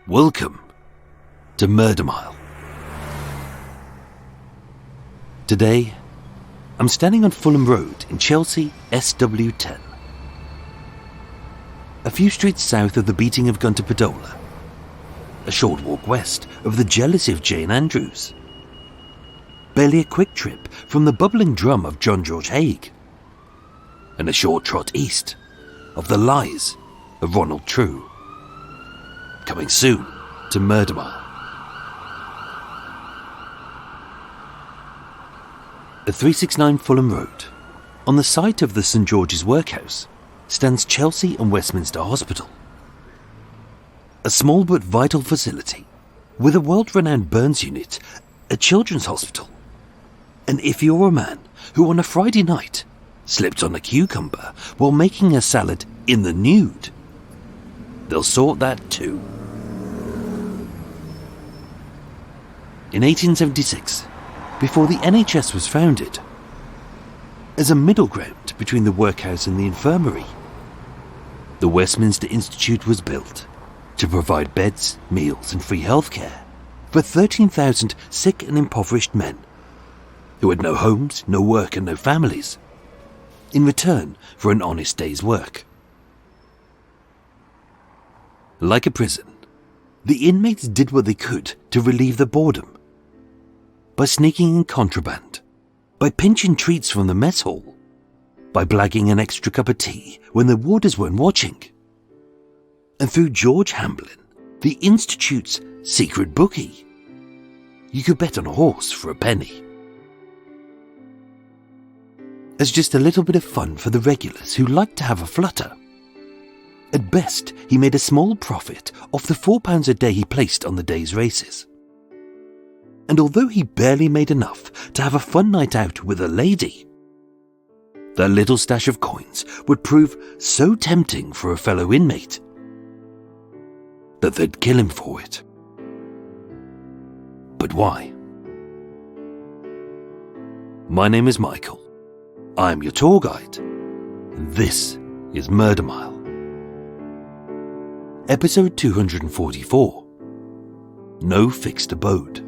Welcome to Murder Mile. Today, I'm standing on Fulham Road in Chelsea, SW10. A few streets south of the beating of Gunter Padola. A short walk west of the jealousy of Jane Andrews. Barely a quick trip from the bubbling drum of John George Haigh. And a short trot east of the lies of Ronald True. Coming soon to Murder Mile. At 369 Fulham Road, on the site of the St George's Workhouse, stands Chelsea and Westminster Hospital. A small but vital facility with a world-renowned burns unit, a children's hospital. And if you're a man who on a Friday night slipped on a cucumber while making a salad in the nude, they'll sort that too. In 1876, before the NHS was founded, as a middle ground between the workhouse and the infirmary, the Westminster Institute was built to provide beds, meals and free healthcare for 13,000 sick and impoverished men who had no homes, no work and no families, in return for an honest day's work. Like a prison, the inmates did what they could to relieve the boredom. By sneaking in contraband, by pinching treats from the mess hall, by blagging an extra cup of tea when the warders weren't watching. And through George Hamblin, the Institute's secret bookie, you could bet on a horse for a penny. As just a little bit of fun for the regulars who liked to have a flutter. At best, he made a small profit off the £4 a day he placed on the day's races. And although he barely made enough to have a fun night out with a lady, that little stash of coins would prove so tempting for a fellow inmate that they'd kill him for it. But why? My name is Michael. I'm your tour guide. And this is Murder Mile. Episode 244. No Fixed Abode.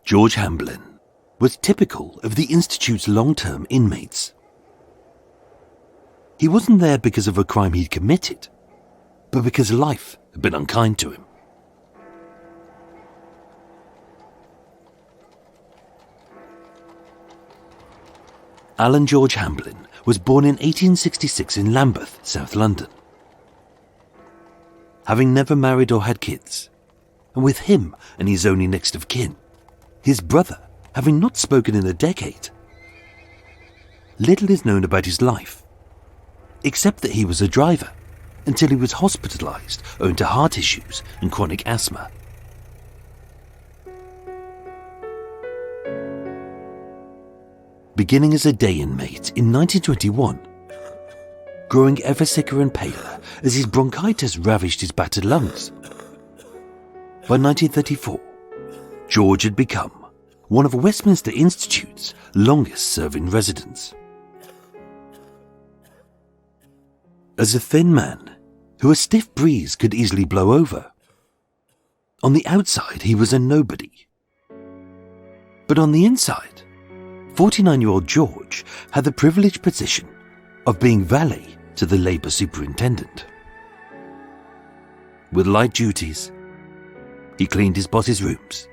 George Hamblin was typical of the Institute's long-term inmates. He wasn't there because of a crime he'd committed, but because life had been unkind to him. Alan George Hamblin was born in 1866 in Lambeth, South London. Having never married or had kids, and with him and his only next of kin, his brother, having not spoken in a decade. Little is known about his life, except that he was a driver until he was hospitalised owing to heart issues and chronic asthma. Beginning as a day inmate in 1921, growing ever sicker and paler as his bronchitis ravaged his battered lungs. By 1934, George had become one of Westminster Institute's longest-serving residents. As a thin man who a stiff breeze could easily blow over, on the outside he was a nobody. But on the inside, 49-year-old George had the privileged position of being valet to the Labour Superintendent. With light duties, he cleaned his boss's rooms,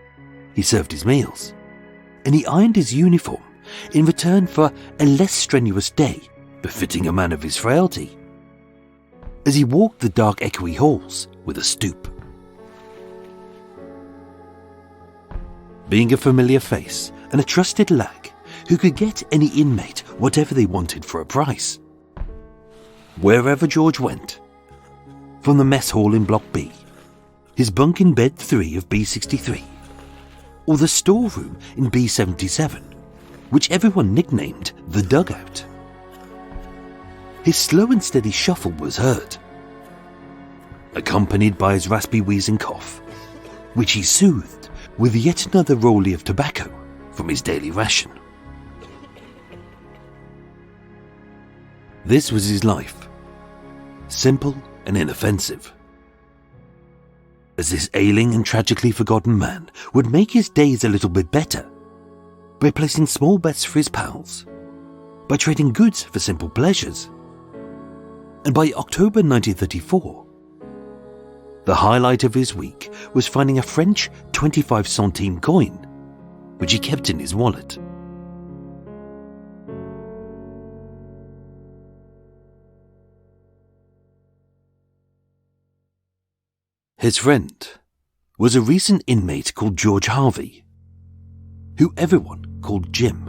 he served his meals, and he ironed his uniform in return for a less strenuous day befitting a man of his frailty, as he walked the dark echoey halls with a stoop. Being a familiar face and a trusted lag who could get any inmate whatever they wanted for a price. Wherever George went, from the mess hall in Block B, his bunk in bed 3 of B63, or the storeroom in B77, which everyone nicknamed the dugout. His slow and steady shuffle was heard, accompanied by his raspy wheezing cough, which he soothed with yet another rollie of tobacco from his daily ration. This was his life, simple and inoffensive. As this ailing and tragically forgotten man would make his days a little bit better by placing small bets for his pals, by trading goods for simple pleasures, and by October 1934, the highlight of his week was finding a French 25 centime coin, which he kept in his wallet. His friend was a recent inmate called George Harvey, who everyone called Jim.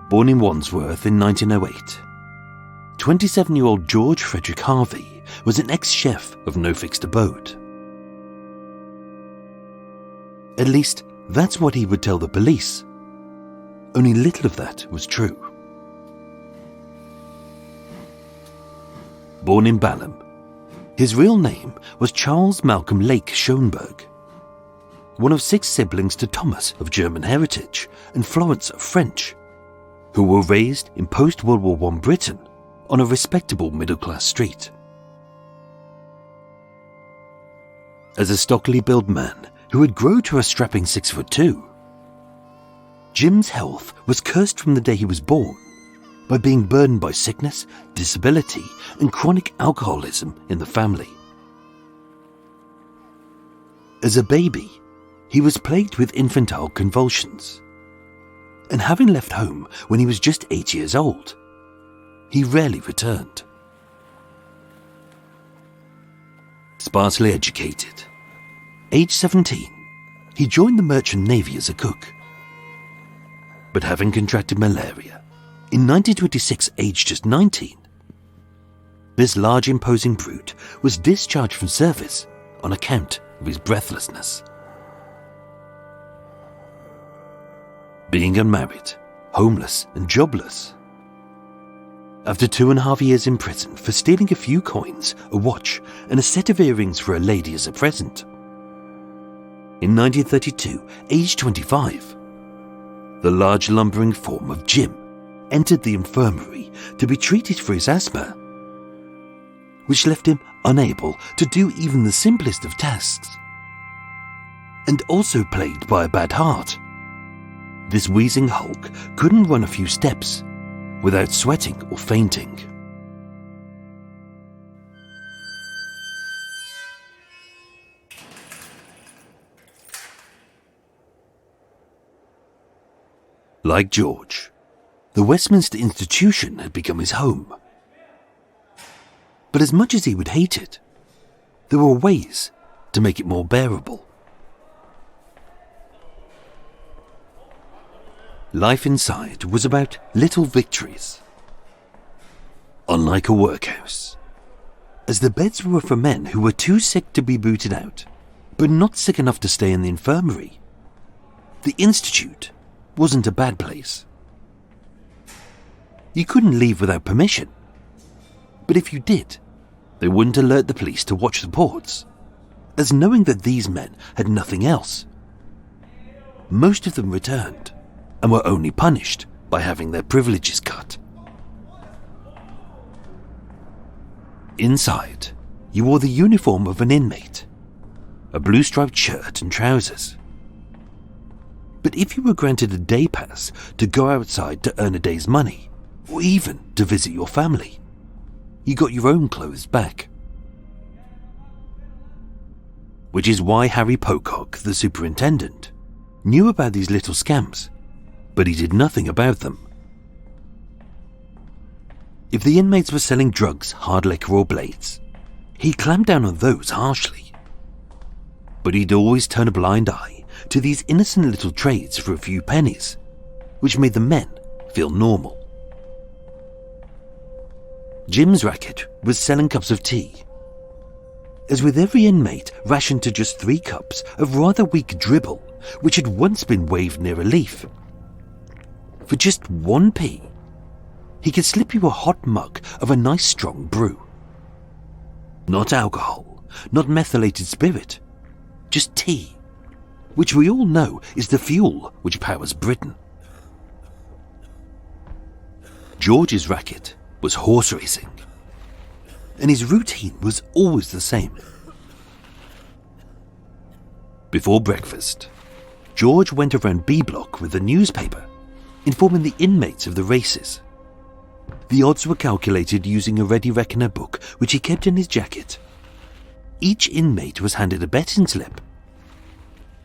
Born in Wandsworth in 1908, 27-year-old George Frederick Harvey was an ex-chef of no fixed abode. At least, that's what he would tell the police. Only little of that was true. Born in Balham, his real name was Charles Malcolm Lake Schoenberg, one of 6 siblings to Thomas of German heritage and Florence of French, who were raised in post-World War I Britain on a respectable middle-class street. As a stockily built man who had grown to a strapping 6'2", Jim's health was cursed from the day he was born by being burdened by sickness, disability, and chronic alcoholism in the family. As a baby, he was plagued with infantile convulsions, and having left home when he was just 8 years old, he rarely returned. Sparsely educated, age 17, he joined the Merchant Navy as a cook. But having contracted malaria, in 1926, aged just 19, this large imposing brute was discharged from service on account of his breathlessness. Being unmarried, homeless and jobless, after 2.5 years in prison for stealing a few coins, a watch and a set of earrings for a lady as a present, in 1932, aged 25, the large lumbering form of Jim entered the infirmary to be treated for his asthma, which left him unable to do even the simplest of tasks. And also plagued by a bad heart, this wheezing hulk couldn't run a few steps without sweating or fainting. Like George, the Westminster Institution had become his home. But as much as he would hate it, there were ways to make it more bearable. Life inside was about little victories. Unlike a workhouse, as the beds were for men who were too sick to be booted out, but not sick enough to stay in the infirmary, the Institute wasn't a bad place. You couldn't leave without permission, but if you did, they wouldn't alert the police to watch the ports, as knowing that these men had nothing else, most of them returned and were only punished by having their privileges cut. Inside, you wore the uniform of an inmate, a blue-striped shirt and trousers. But if you were granted a day pass to go outside to earn a day's money, or even to visit your family, you got your own clothes back. Which is why Harry Pocock, the superintendent, knew about these little scams, but he did nothing about them. If the inmates were selling drugs, hard liquor or blades, he clamped down on those harshly. But he'd always turn a blind eye to these innocent little trades for a few pennies, which made the men feel normal. Jim's racket was selling cups of tea, as with every inmate rationed to just 3 cups of rather weak dribble which had once been waved near a leaf. For just 1p, he could slip you a hot mug of a nice strong brew. Not alcohol, not methylated spirit, just tea, which we all know is the fuel which powers Britain. George's racket was horse racing, and his routine was always the same. Before breakfast, George went around B Block with a newspaper, informing the inmates of the races. The odds were calculated using a ready reckoner book which he kept in his jacket. Each inmate was handed a betting slip.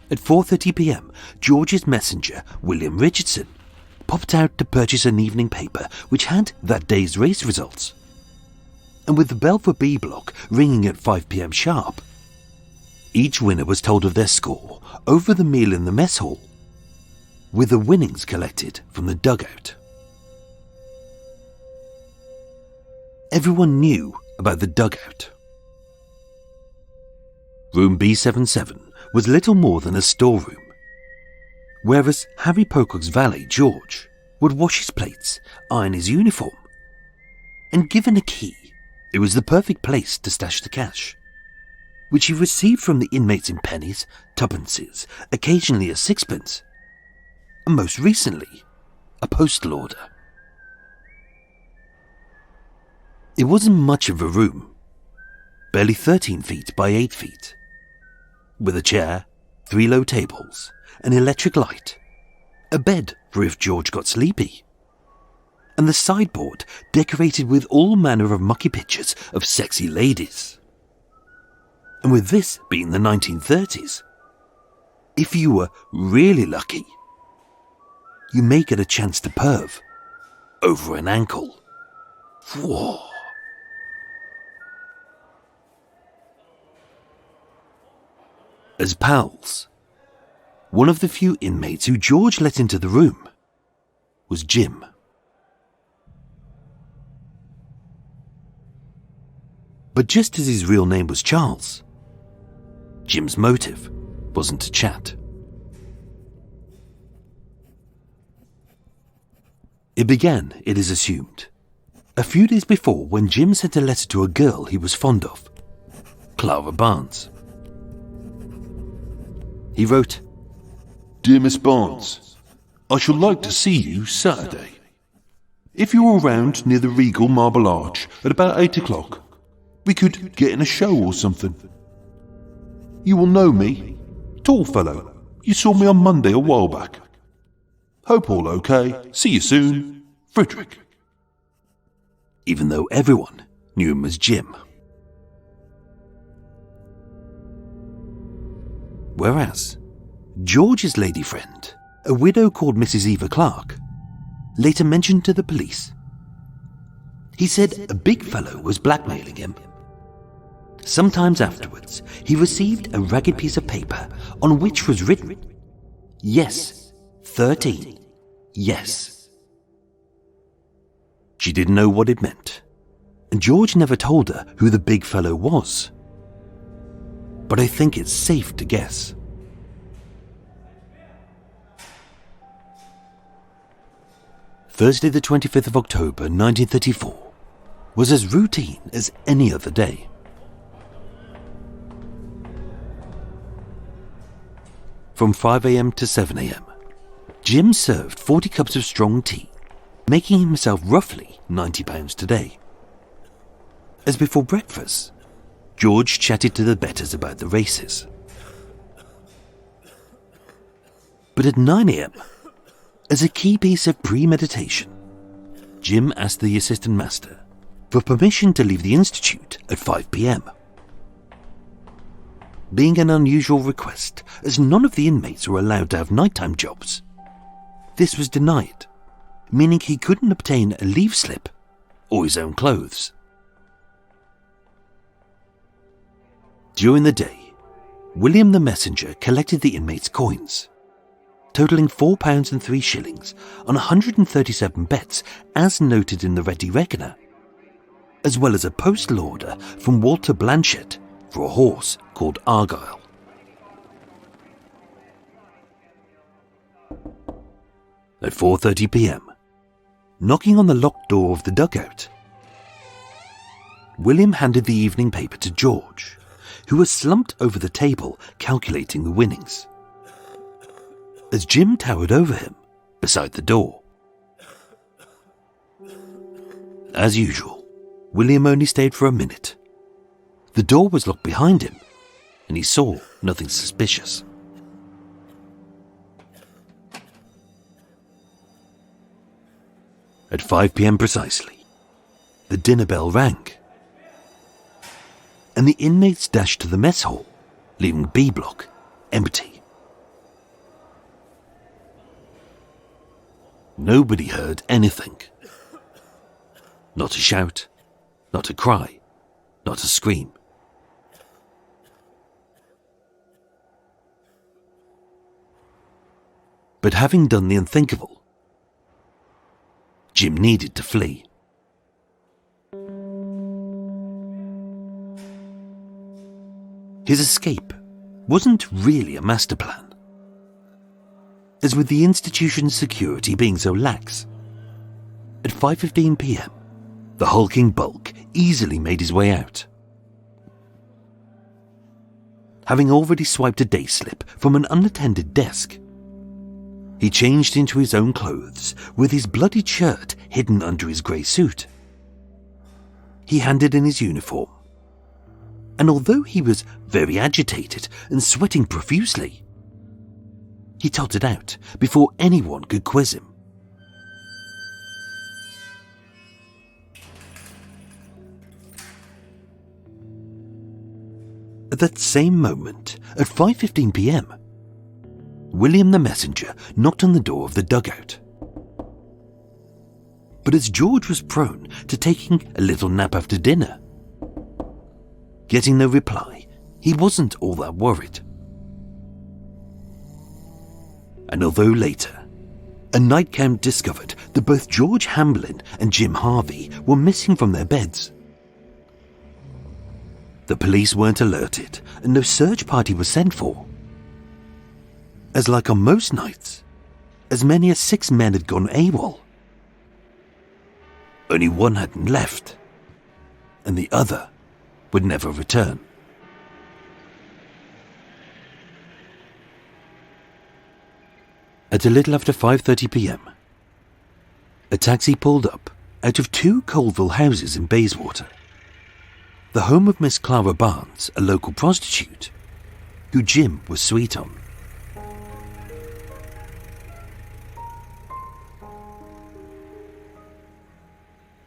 At 4:30 p.m, George's messenger, William Richardson, popped out to purchase an evening paper which had that day's race results. And with the bell for B Block ringing at 5 p.m. sharp, each winner was told of their score over the meal in the mess hall, with the winnings collected from the dugout. Everyone knew about the dugout. Room B77 was little more than a storeroom, whereas Harry Pocock's valet, George, would wash his plates, iron his uniform, and given a key, it was the perfect place to stash the cash, which he received from the inmates in pennies, tuppences, occasionally a sixpence, and most recently, a postal order. It wasn't much of a room, barely 13 feet by 8 feet, with a chair, 3 low tables, an electric light, a bed for if George got sleepy, and the sideboard decorated with all manner of mucky pictures of sexy ladies. And with this being the 1930s, if you were really lucky, you may get a chance to perv over an ankle. Whoa. As pals, one of the few inmates who George let into the room was Jim. But just as his real name was Charles, Jim's motive wasn't to chat. It began, it is assumed, a few days before when Jim sent a letter to a girl he was fond of, Clara Barnes. He wrote, "Dear Miss Barnes, I should like to see you Saturday. If you're around near the Regal Marble Arch at about 8 o'clock, we could get in a show or something. You will know me. Tall fellow. You saw me on Monday a while back. Hope all okay. See you soon. Frederick." Even though everyone knew him as Jim. Whereas, George's lady friend, a widow called Mrs. Eva Clark, later mentioned to the police. He said a big fellow was blackmailing him. Sometimes afterwards, he received a ragged piece of paper on which was written, "Yes, 13, yes." She didn't know what it meant, and George never told her who the big fellow was. But I think it's safe to guess. Thursday the 25th of October 1934 was as routine as any other day. From 5 a.m. to 7 a.m, Jim served 40 cups of strong tea, making himself roughly £90 today. As before breakfast, George chatted to the betters about the races. But at 9 a.m, as a key piece of premeditation, Jim asked the assistant master for permission to leave the institute at 5 p.m. Being an unusual request, as none of the inmates were allowed to have nighttime jobs, this was denied, meaning he couldn't obtain a leave slip or his own clothes. During the day, William the messenger collected the inmates' coins, totalling £4 and 3 shillings on 137 bets as noted in the ready reckoner, as well as a postal order from Walter Blanchett for a horse called Argyle. At 4:30 p.m, knocking on the locked door of the dugout, William handed the evening paper to George, who was slumped over the table calculating the winnings, as Jim towered over him beside the door. As usual, William only stayed for a minute. The door was locked behind him, and he saw nothing suspicious. At 5 p.m. precisely, the dinner bell rang, and the inmates dashed to the mess hall, leaving B block empty. Nobody heard anything. Not a shout, not a cry, not a scream. But having done the unthinkable, Jim needed to flee. His escape wasn't really a master plan, as with the institution's security being so lax. At 5:15 p.m, the hulking bulk easily made his way out. Having already swiped a day slip from an unattended desk, he changed into his own clothes with his bloodied shirt hidden under his grey suit. He handed in his uniform, and although he was very agitated and sweating profusely, he tottered out before anyone could quiz him. At that same moment, at 5:15 p.m, William the messenger knocked on the door of the dugout. But as George was prone to taking a little nap after dinner, getting no reply, he wasn't all that worried. And although later, a night count discovered that both George Hamblin and Jim Harvey were missing from their beds, the police weren't alerted and no search party was sent for. As like on most nights, as many as 6 men had gone AWOL. Only one hadn't left, and the other would never return. At a little after 5:30 p.m, a taxi pulled up out of 2 Colville houses in Bayswater, the home of Miss Clara Barnes, a local prostitute, who Jim was sweet on.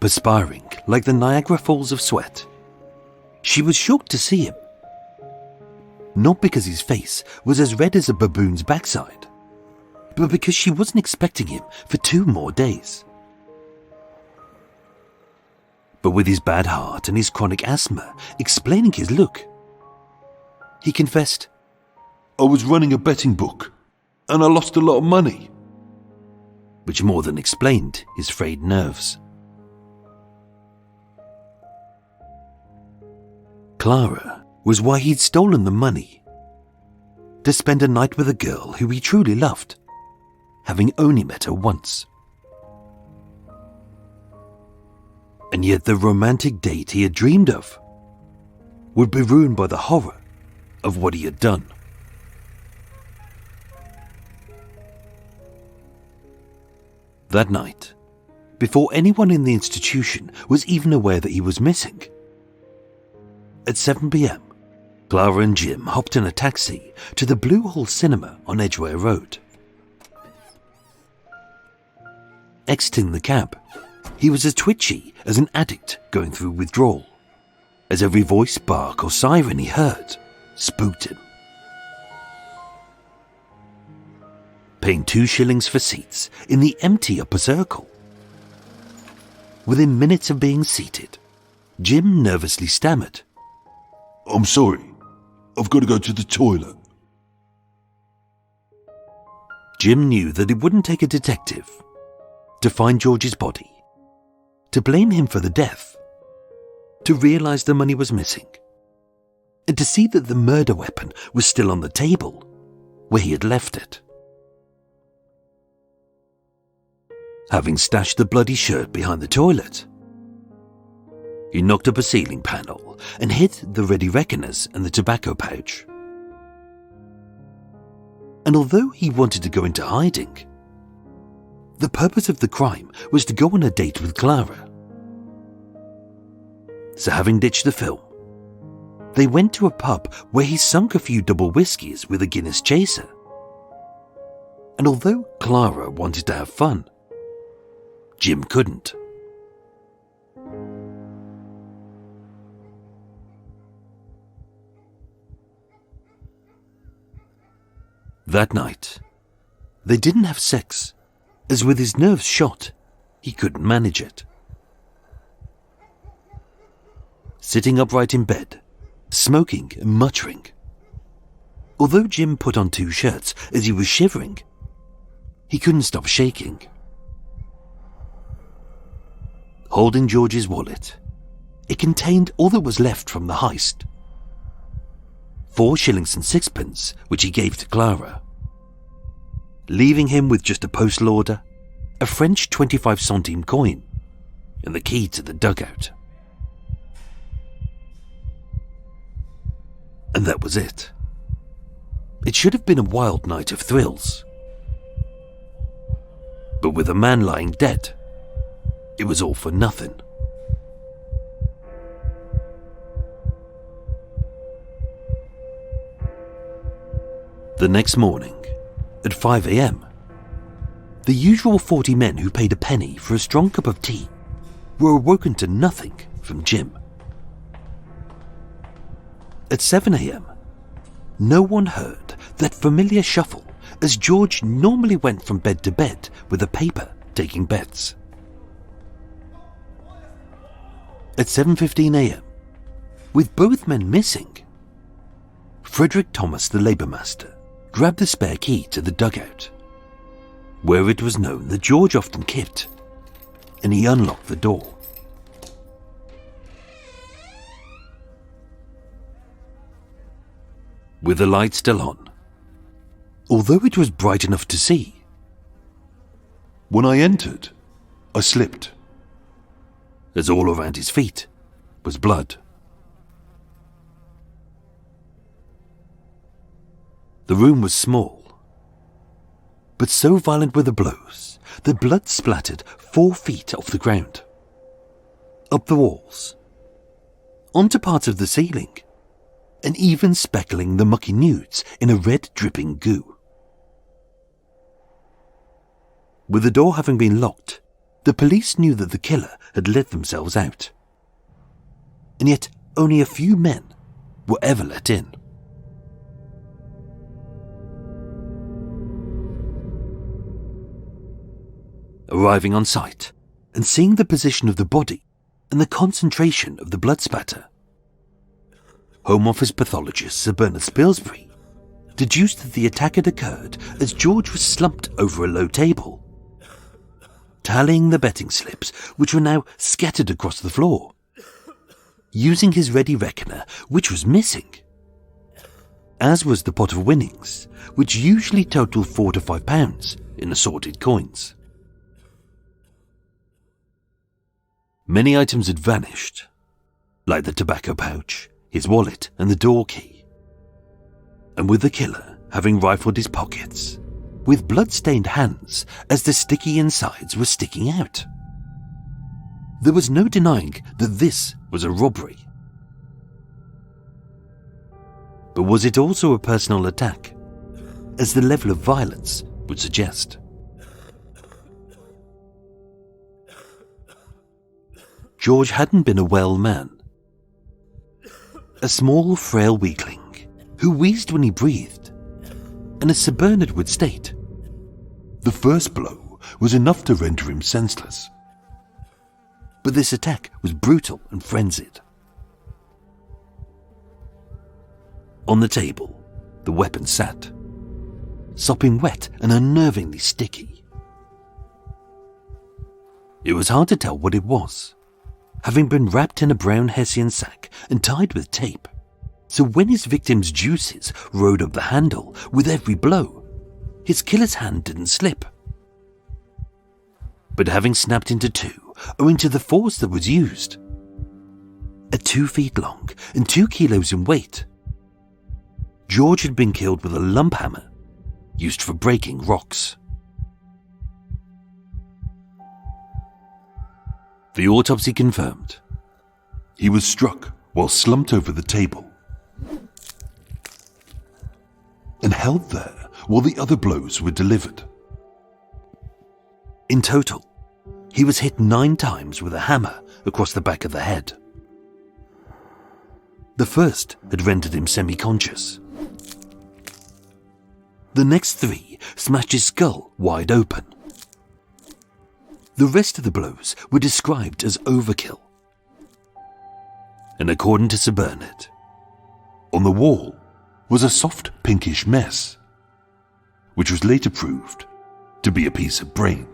Perspiring like the Niagara Falls of sweat, she was shocked to see him. Not because his face was as red as a baboon's backside, but because she wasn't expecting him for 2 more days. But with his bad heart and his chronic asthma explaining his look, he confessed, "I was running a betting book, and I lost a lot of money." which more than explained his frayed nerves. Clara was why he'd stolen the money, to spend a night with a girl who he truly loved, having only met her once. And yet the romantic date he had dreamed of would be ruined by the horror of what he had done. That night, before anyone in the institution was even aware that he was missing, at 7 p.m, Clara and Jim hopped in a taxi to the Blue Hall Cinema on Edgware Road. Exiting the cab, he was as twitchy as an addict going through withdrawal, as every voice, bark or siren he heard spooked him. Paying 2 shillings for seats in the empty upper circle. Within minutes of being seated, Jim nervously stammered, "I'm sorry, I've got to go to the toilet." Jim knew that it wouldn't take a detective to find George's body, to blame him for the death, to realise the money was missing, and to see that the murder weapon was still on the table where he had left it. Having stashed the bloody shirt behind the toilet, He knocked up a ceiling panel and hid the ready reckoners and the tobacco pouch. And although he wanted to go into hiding, the purpose of the crime was to go on a date with Clara. So having ditched the film, they went to a pub where he sunk a few double whiskies with a Guinness chaser. And although Clara wanted to have fun, Jim couldn't. That night, they didn't have sex, as with his nerves shot, he couldn't manage it. Sitting upright in bed, smoking and muttering. Although Jim put on 2 shirts as he was shivering, he couldn't stop shaking. Holding George's wallet, it contained all that was left from the heist. 4 shillings and 6pence, which he gave to Clara, leaving him with just a postal order, a French 25-centime coin, and the key to the dugout. And that was it. It should have been a wild night of thrills. But with a man lying dead, it was all for nothing. The next morning, at 5 a.m, the usual 40 men who paid a penny for a strong cup of tea were awoken to nothing from Jim. At 7 a.m, no one heard that familiar shuffle as George normally went from bed to bed with a paper taking bets. At 7:15 a.m, with both men missing, Frederick Thomas, the labour master, grabbed the spare key to the dugout, where it was known that George often kept, and he unlocked the door. With the light still on, although it was bright enough to see, When I entered, I slipped. as all around his feet was blood. The room was small, but so violent were the blows that blood splattered 4 feet off the ground, up the walls, onto parts of the ceiling, and even speckling the mucky nudes in a red dripping goo. With the door having been locked, the police knew that the killer had let themselves out, and yet only a few men were ever let in. Arriving on site and seeing the position of the body and the concentration of the blood spatter, Home Office pathologist Sir Bernard Spilsbury deduced that the attack had occurred as George was slumped over a low table, tallying the betting slips which were now scattered across the floor, using his ready reckoner which was missing, as was the pot of winnings which usually totaled £4 to £5 in assorted coins. Many items had vanished, like the tobacco pouch, his wallet and the door key. And with the killer having rifled his pockets, with blood-stained hands as the sticky insides were sticking out, there was no denying that this was a robbery. But was it also a personal attack, as the level of violence would suggest? George hadn't been a well man. A small, frail weakling who wheezed when he breathed, and as Sir Bernard would state, The first blow was enough to render him senseless. but this attack was brutal and frenzied. On the table, the weapon sat, sopping wet and unnervingly sticky. It was hard to tell what it was, having been wrapped in a brown hessian sack and tied with tape, so when his victim's juices rode up the handle with every blow, his killer's hand didn't slip. But having snapped into two owing to the force that was used, at 2 feet long and 2 kilos in weight. George had been killed with a lump hammer used for breaking rocks. The autopsy confirmed he was struck while slumped over the table and held there while the other blows were delivered. In total, he was hit 9 times with a hammer across the back of the head. The first had rendered him semi-conscious. The next 3 smashed his skull wide open. The rest of the blows were described as overkill. And according to Sir Bernard, on the wall was a soft pinkish mess, which was later proved to be a piece of brain.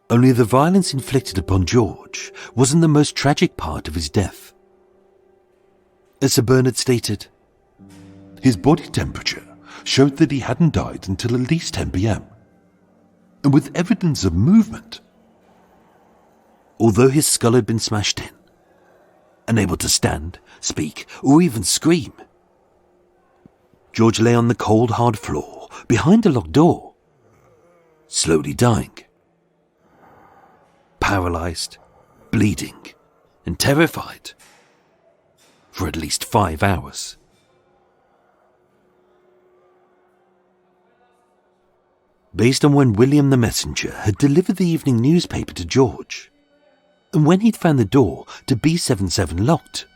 Only the violence inflicted upon George wasn't the most tragic part of his death. As Sir Bernard stated, his body temperature showed that he hadn't died until at least 10 p.m, and with evidence of movement. Although his skull had been smashed in, unable to stand, speak, or even scream, George lay on the cold, hard floor behind a locked door, slowly dying. Paralyzed, bleeding, and terrified for at least 5 hours. Based on when William the Messenger had delivered the evening newspaper to George, and when he'd found the door to B77 locked,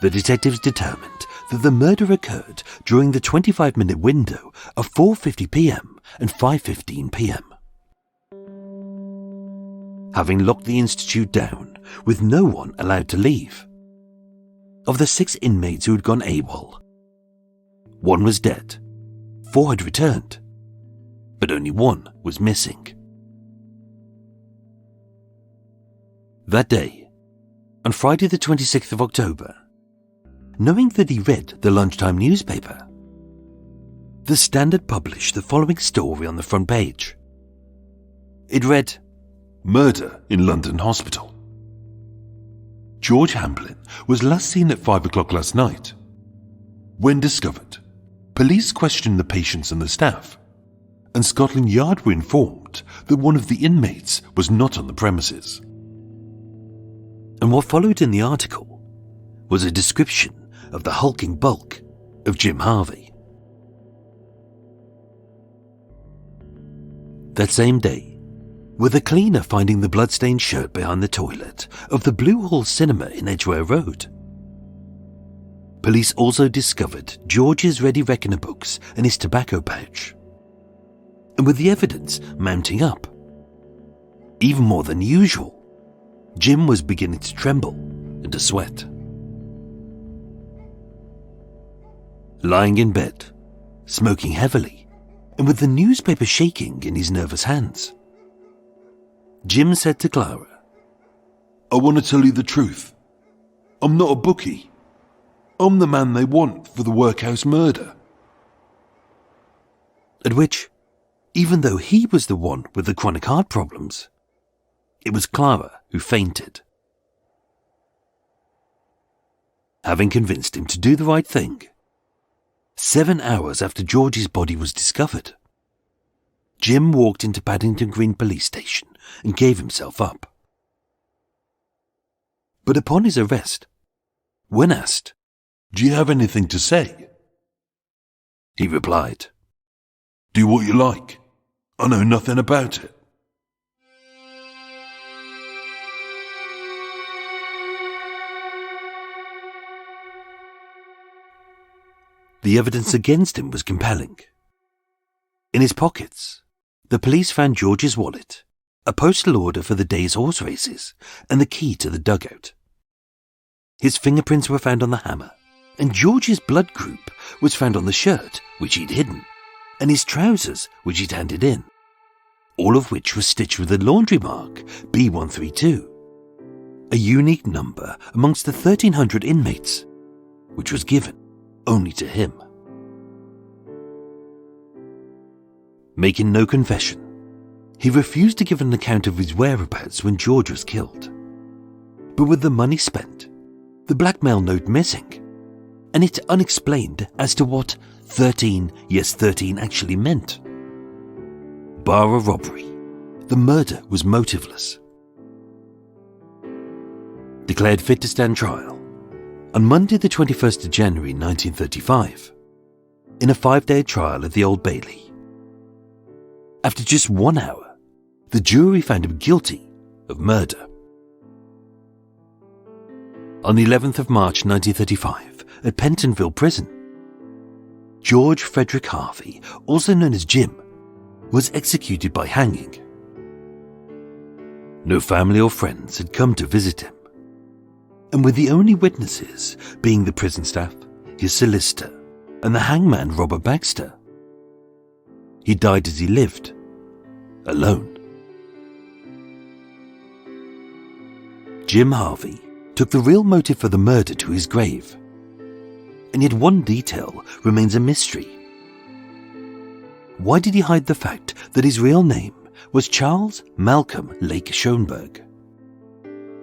the detectives determined that the murder occurred during the 25-minute window of 4:50 p.m. and 5:15 p.m. Having locked the institute down with no one allowed to leave, of the 6 inmates who had gone AWOL, 1 was dead, 4 had returned, but only 1 was missing. That day, on Friday the 26th of October, knowing that he read the lunchtime newspaper, the Standard published the following story on the front page. It read, "Murder in London Hospital. George Hamblin was last seen at 5 o'clock last night. When discovered, police questioned the patients and the staff, and Scotland Yard were informed that one of the inmates was not on the premises." And what followed in the article was a description of the hulking bulk of Jim Harvey. That same day, with a cleaner finding the blood-stained shirt behind the toilet of the Blue Hall Cinema in Edgware Road, police also discovered George's Ready Reckoner books and his tobacco pouch. And with the evidence mounting up, even more than usual, Jim was beginning to tremble and to sweat. Lying in bed, smoking heavily, and with the newspaper shaking in his nervous hands, Jim said to Clara, "I want to tell you the truth. I'm not a bookie. I'm the man they want for the workhouse murder." At which, even though he was the one with the chronic heart problems, it was Clara who fainted. Having convinced him to do the right thing, 7 hours after George's body was discovered, Jim walked into Paddington Green Police Station and gave himself up. But upon his arrest, when asked, "Do you have anything to say?" he replied, "Do what you like. I know nothing about it." The evidence against him was compelling. In his pockets, the police found George's wallet, a postal order for the day's horse races, and the key to the dugout. His fingerprints were found on the hammer, and George's blood group was found on the shirt, which he'd hidden, and his trousers, which he'd handed in, all of which was stitched with the laundry mark B132, a unique number amongst the 1,300 inmates, which was given only to him. Making no confession, He refused to give an account of his whereabouts when George was killed. But with the money spent, the blackmail note missing, and it's unexplained as to what 13 actually meant. Bar a robbery, the murder was motiveless. Declared fit to stand trial on Monday the 21st of January 1935, in a 5-day trial at the Old Bailey. After just 1 hour, the jury found him guilty of murder. On the 11th of March 1935, at Pentonville Prison, George Frederick Harvey, also known as Jim, was executed by hanging. No family or friends had come to visit him, and with the only witnesses being the prison staff, his solicitor, and the hangman Robert Baxter, he died as he lived, alone. Jim Harvey took the real motive for the murder to his grave, and yet one detail remains a mystery. Why did he hide the fact that his real name was Charles Malcolm Lake Schoenberg,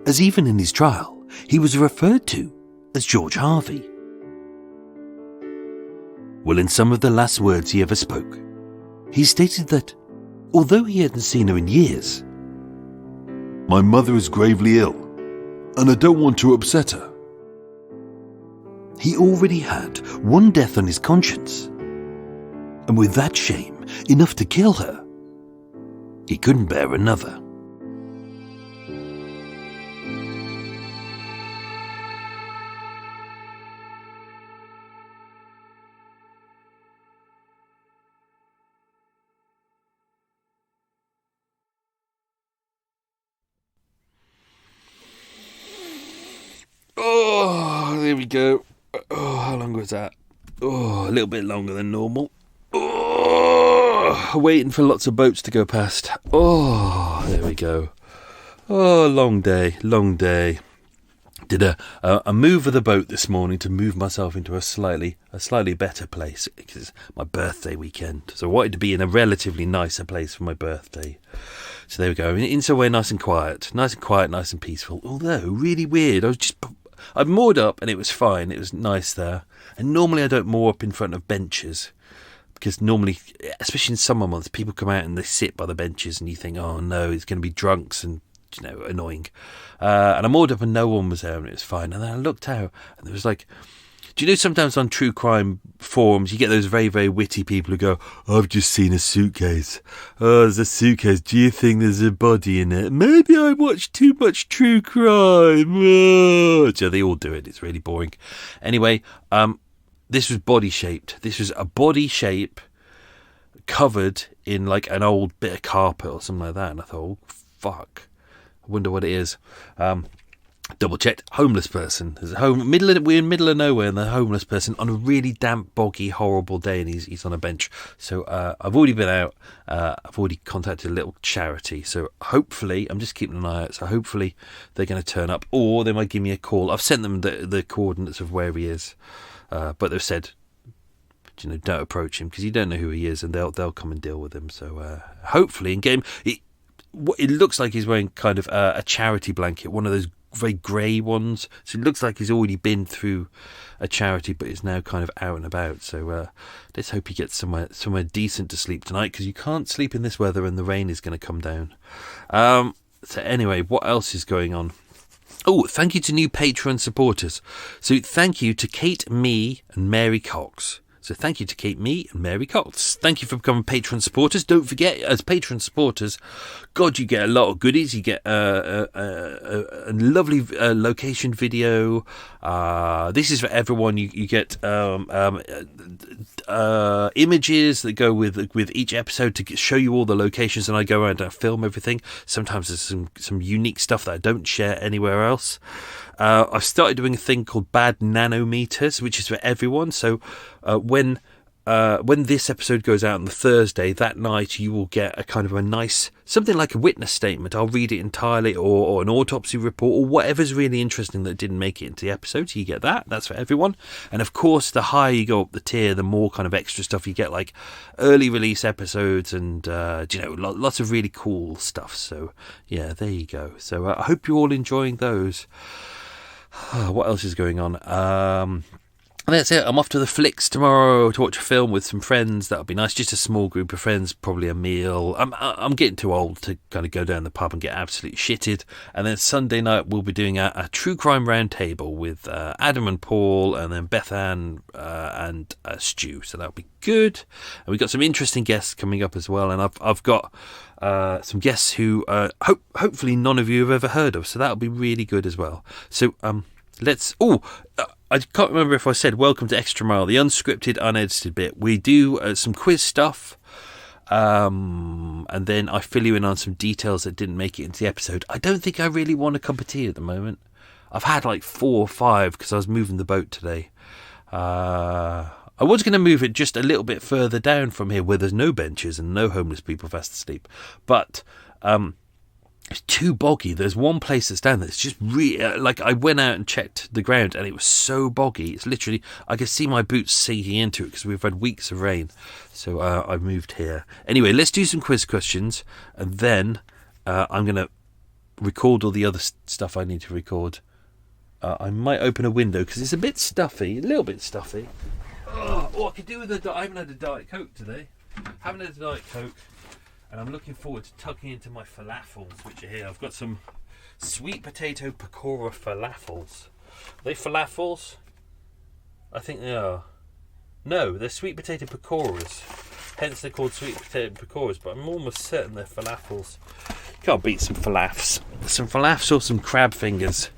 as even in his trial he was referred to as George Harvey? Well, in some of the last words he ever spoke, he stated that, although he hadn't seen her in years, "My mother is gravely ill, and I don't want to upset her." he already had one death on his conscience, and with that shame enough to kill her, he couldn't bear another. Oh, there we go. Oh, how long was that? Oh, a little bit longer than normal. Oh, waiting for lots of boats to go past. Oh, there we go. Oh, long day, long day. Did a move of the boat this morning to move myself into a slightly better place because it's my birthday weekend. So I wanted to be in a relatively nicer place for my birthday. So there we go. In somewhere nice and quiet, nice and peaceful. Although really weird. I've moored up and it was fine. It was nice there. And normally I don't moor up in front of benches because normally, especially in summer months, people come out and they sit by the benches and you think, oh no, it's going to be drunks and, annoying. And I moored up and no one was there and it was fine. And then I looked out and there was like, do you know sometimes on true crime forums you get those very, very witty people who go, I've just seen a suitcase. Oh, there's a suitcase. Do you think there's a body in it? Maybe I watched too much true crime. Oh. So they all do it. It's really boring. Anyway, this was body shaped. This was a body shape covered in like an old bit of carpet or something like that. And I thought, oh, fuck. I wonder what it is. Double checked. Homeless person. There's a we're in middle of nowhere, and the homeless person on a really damp, boggy, horrible day, and he's on a bench. So I've already been out. I've already contacted a little charity. So hopefully, I'm just keeping an eye out. So hopefully they're going to turn up, or they might give me a call. I've sent them the coordinates of where he is, but they've said, don't approach him because you don't know who he is, and they'll come and deal with him. So hopefully, in game, it looks like he's wearing kind of a charity blanket, one of those very grey ones, so it looks like he's already been through a charity but is now kind of out and about. So let's hope he gets somewhere decent to sleep tonight, because you can't sleep in this weather and the rain is going to come down. So anyway, what else is going on? Oh, thank you to new Patreon supporters. So thank you to Kate, me and Mary Cox. So thank you to Kate, me, and Mary Cox. Thank you for becoming Patreon supporters. Don't forget, as Patreon supporters, God, you get a lot of goodies. You get a lovely location video. This is for everyone. You get images that go with each episode to show you all the locations, and I go around and film everything. Sometimes there's some unique stuff that I don't share anywhere else. I've started doing a thing called Bad Nanometers, which is for everyone. So when when this episode goes out on the Thursday, that night you will get a kind of a nice, something like a witness statement. I'll read it entirely, or an autopsy report, or whatever's really interesting that didn't make it into the episode. So you get that. That's for everyone. And of course, the higher you go up the tier, the more kind of extra stuff you get, like early release episodes and lots of really cool stuff. So yeah, there you go. So I hope you're all enjoying those. What else is going on? And that's it. I'm off to the Flicks tomorrow to watch a film with some friends. That'll be nice. Just a small group of friends, probably a meal. I'm getting too old to kind of go down the pub and get absolutely shitted. And then Sunday night we'll be doing a true crime round table with Adam and Paul, and then Beth Ann and Stu. So that'll be good. And we've got some interesting guests coming up as well. And I've got some guests who hopefully none of you have ever heard of. So that'll be really good as well. So I can't remember if I said welcome to Extra Mile, the unscripted, unedited bit. We do some quiz stuff, and then I fill you in on some details that didn't make it into the episode. I don't think I really want a cup of tea at the moment. I've had like 4 or 5 because I was moving the boat today. I was going to move it just a little bit further down from here where there's no benches and no homeless people fast asleep. But it's too boggy. There's one place that's down there. It's just really like I went out and checked the ground and it was so boggy. It's literally, I could see my boots sinking into it because we've had weeks of rain. So I moved here. Anyway, let's do some quiz questions, and then I'm going to record all the other stuff I need to record. I might open a window because it's a bit stuffy, a little bit stuffy. I could do with I haven't had a Diet Coke today. Haven't had a Diet Coke. And I'm looking forward to tucking into my falafels, which are here. I've got some sweet potato pakora falafels. Are they falafels? I think they are. No, they're sweet potato pakoras. Hence they're called sweet potato pakoras, but I'm almost certain they're falafels. Can't beat some falafels. Some falafels or some crab fingers.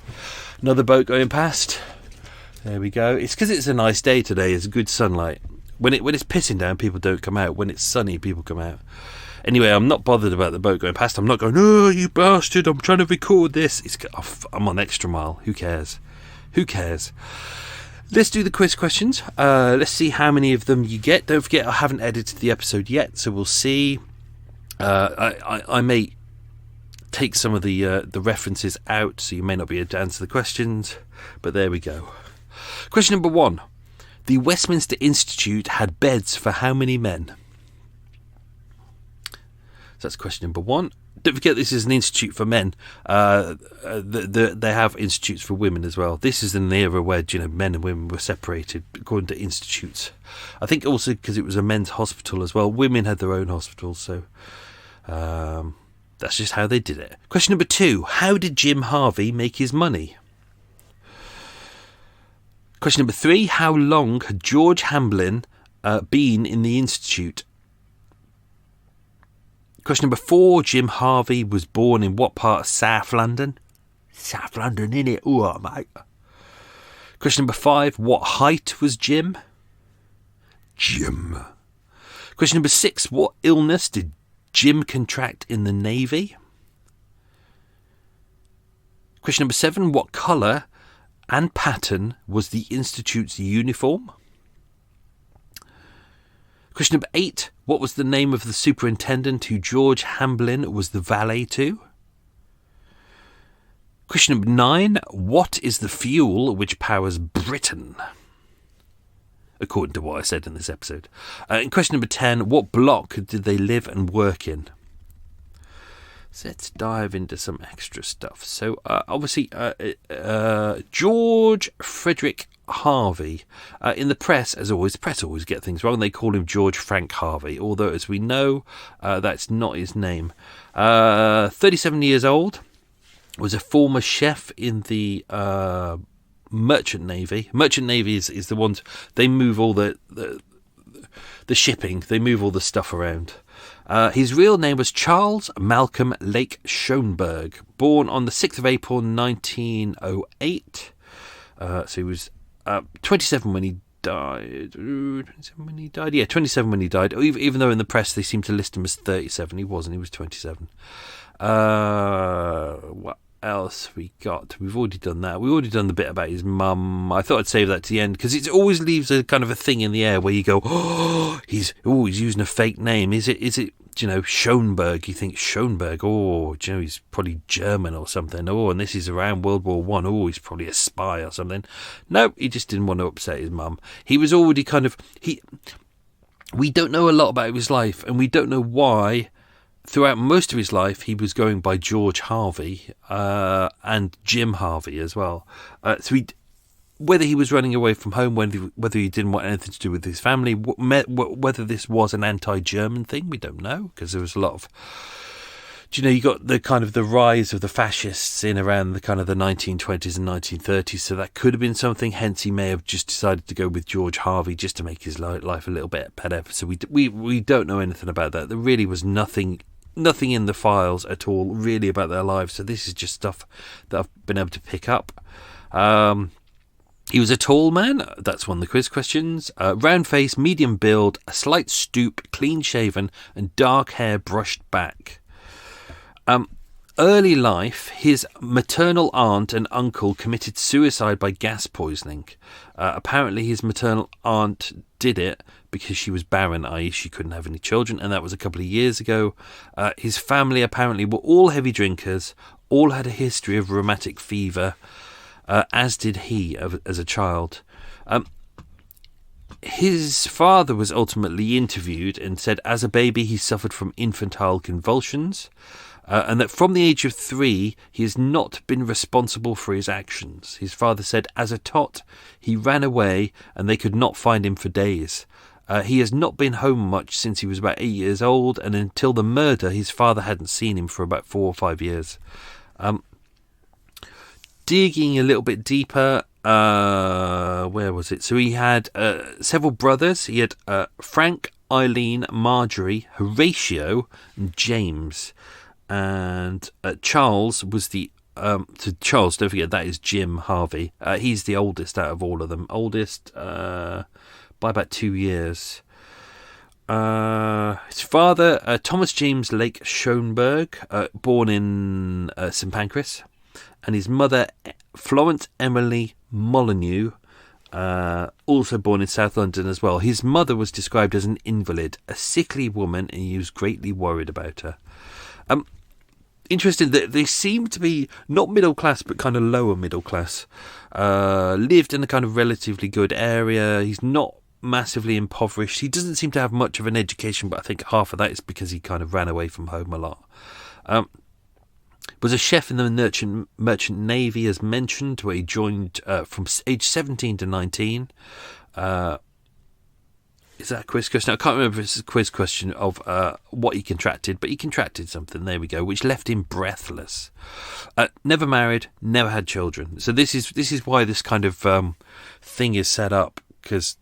Another boat going past. There we go. It's because it's a nice day today. It's good sunlight. When it's pissing down, people don't come out. When it's sunny, people come out. Anyway, I'm not bothered about the boat going past. I'm not going, oh, you bastard, I'm trying to record this. I'm on Extra Mile. Who cares? Who cares? Let's do the quiz questions. Let's see how many of them you get. Don't forget, I haven't edited the episode yet, so we'll see. I may take some of the references out, so you may not be able to answer the questions. But there we go. Question number 1. The Westminster Institute had beds for how many men? So that's question number 1. Don't forget, this is an institute for men. They have institutes for women as well. This is an era where men and women were separated according to institutes. I think also because it was a men's hospital as well. Women had their own hospitals, so that's just how they did it. Question number 2. How did Jim Harvey make his money? Question number 3. How long had George Hamblin been in the institute? Question number 4. Jim Harvey was born in what part of South London? South London, innit? Oh, mate. Question number 5. What height was Jim? Jim. Question number 6. What illness did Jim contract in the Navy? Question number 7. What colour and pattern was the Institute's uniform? Question number 8. What was the name of the superintendent who George Hamblin was the valet to? Question number 9. What is the fuel which powers Britain? According to what I said in this episode. And question number 10. What block did they live and work in? So let's dive into some extra stuff. So obviously George Frederick Harvey. In the press, as always, the press always get things wrong. They call him George Frank Harvey, although as we know, that's not his name. 37 years old, was a former chef in the Merchant Navy. Merchant Navy is the ones, they move all the shipping, they move all the stuff around. His real name was Charles Malcolm Lake Schoenberg, born on the 6th of April 1908. So he was 27 when he died. 27 when he died? Yeah, 27 when he died. Even though in the press they seem to list him as 37. He wasn't, he was 27. else we got? We've already done that. We've already done the bit about his mum. I thought I'd save that to the end because it always leaves a kind of a thing in the air where you go, oh, he's using a fake name. Is it, Schoenberg? You think Schoenberg? Oh, he's probably German or something. Oh, and this is around World War One. Oh, he's probably a spy or something. No, he just didn't want to upset his mum. He was already we don't know a lot about his life, and we don't know why. Throughout most of his life, he was going by George Harvey and Jim Harvey as well. Whether he was running away from home, whether he didn't want anything to do with his family, whether this was an anti-German thing, we don't know, because there was a lot of... you got the kind of the rise of the fascists in around the kind of the 1920s and 1930s, so that could have been something. Hence, he may have just decided to go with George Harvey just to make his life a little bit better. So we don't know anything about that. There really was nothing in the files at all really about their lives. So this is just stuff that I've been able to pick up. He was a tall man. That's one of the quiz questions. Round face, medium build, a slight stoop, clean shaven, and dark hair brushed back. Early life, his maternal aunt and uncle committed suicide by gas poisoning. Apparently his maternal aunt did it because she was barren, i.e. she couldn't have any children, and that was a couple of years ago. His family apparently were all heavy drinkers, all had a history of rheumatic fever, as did he as a child. His father was ultimately interviewed and said as a baby he suffered from infantile convulsions, and that from the age of 3 he has not been responsible for his actions. His father said as a tot he ran away and they could not find him for days. He has not been home much since he was about 8 years old, and until the murder his father hadn't seen him for about 4 or 5 years. Digging a little bit deeper, where was it? So he had several brothers. He had Frank, Eileen, Marjorie, Horatio, and James. And Charles was the... Charles, don't forget, that is Jim Harvey. He's the oldest out of all of them. Oldest by about 2 years. His father, Thomas James Lake Schoenberg, born in St Pancras. And his mother, Florence Emily Molyneux, also born in South London as well. His mother was described as an invalid, a sickly woman, and he was greatly worried about her. Interesting that they seem to be not middle class, but kind of lower middle class. Lived in a kind of relatively good area. He's not massively impoverished. He doesn't seem to have much of an education, but I think half of that is because he kind of ran away from home a lot. Was a chef in the merchant navy, as mentioned, where he joined from age 17 to 19. Is that a quiz question? I can't remember if it's a quiz question of what he contracted, but he contracted something, there we go, which left him breathless. Never married, never had children. So this is why this kind of thing is set up, because